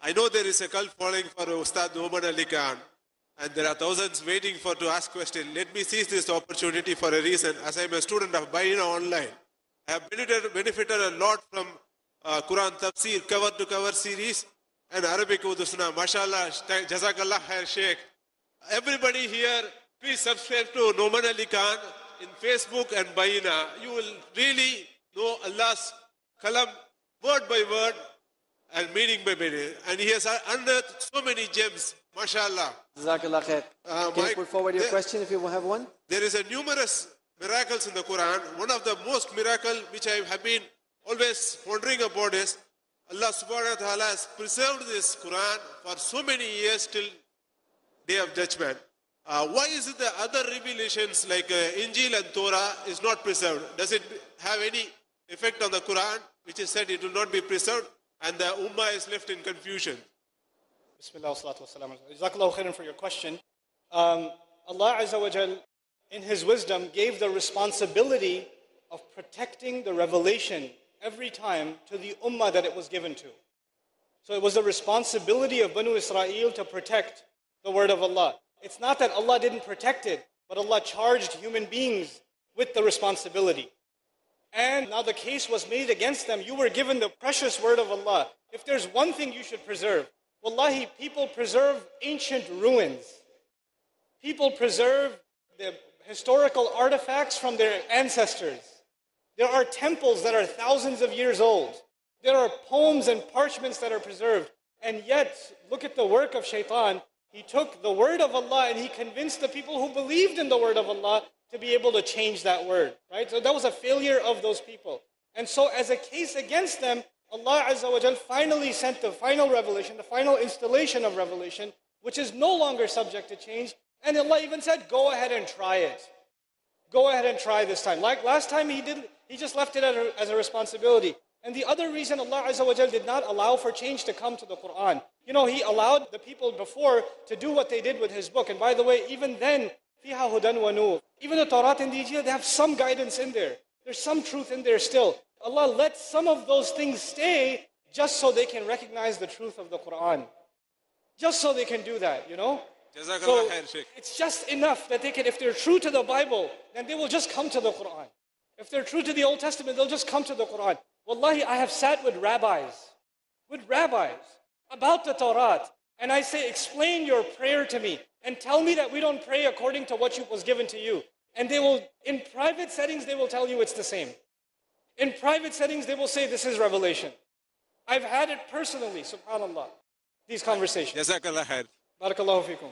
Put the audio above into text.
I know there is a cult following for Ustad Noman Ali Khan, and there are thousands waiting to ask questions. Let me seize this opportunity for a reason. As I am a student of Bayyinah Online, I have benefited a lot from Quran Tafsir cover to cover series and Arabic Urdu Sunnah. MashaAllah, Jazakallah Khair Sheikh. Everybody here, please subscribe to Noman Ali Khan in Facebook and Bayyinah. You will really know Allah's kalam word by word and meaning by meaning. And he has unearthed so many gems. MashaAllah. Jazakallah Khair. Can you put forward your question if you have one? There is a numerous miracles in the Quran. One of the most miracle which I have been always pondering about is Allah subhanahu wa ta'ala has preserved this Quran for so many years till Day of Judgment. Why is it the other revelations like Injil and Torah is not preserved? Does it have any effect on the Quran, which is said it will not be preserved, and the Ummah is left in confusion? Bismillah wa salatu wa salam. Jazakallahu khairan for your question. Allah Azza wa Jal, in His wisdom, gave the responsibility of protecting the revelation every time to the Ummah that it was given to. So it was the responsibility of Banu Israel to protect the word of Allah. It's not that Allah didn't protect it, but Allah charged human beings with the responsibility. And now the case was made against them. You were given the precious word of Allah. If there's one thing you should preserve, wallahi, people preserve ancient ruins. People preserve the historical artifacts from their ancestors. There are temples that are thousands of years old. There are poems and parchments that are preserved. And yet, look at the work of Shaitan. He took the word of Allah and he convinced the people who believed in the word of Allah to be able to change that word, right? So that was a failure of those people. And so as a case against them, Allah Azza wa Jal finally sent the final revelation, the final installation of revelation, which is no longer subject to change. And Allah even said, go ahead and try it. Go ahead and try this time. Like last time he just left it as a responsibility. And the other reason Allah Azza wa Jal did not allow for change to come to the Quran, He allowed the people before to do what they did with His book. And by the way, even then, فِيهَا هُدًى وَنُورٌ. Even the Torah and the Injil, they have some guidance in there. There's some truth in there still. Allah let some of those things stay just so they can recognize the truth of the Quran. Just so they can do that, So it's just enough that they can, if they're true to the Bible, then they will just come to the Quran. If they're true to the Old Testament, they'll just come to the Quran. Wallahi, I have sat with rabbis about the Torah, and I say, explain your prayer to me, and tell me that we don't pray according to what was given to you. And they will, in private settings, they will tell you it's the same. In private settings, they will say this is revelation. I've had it personally, subhanAllah, these conversations. Jazakallah khair. Barakallahu feekum.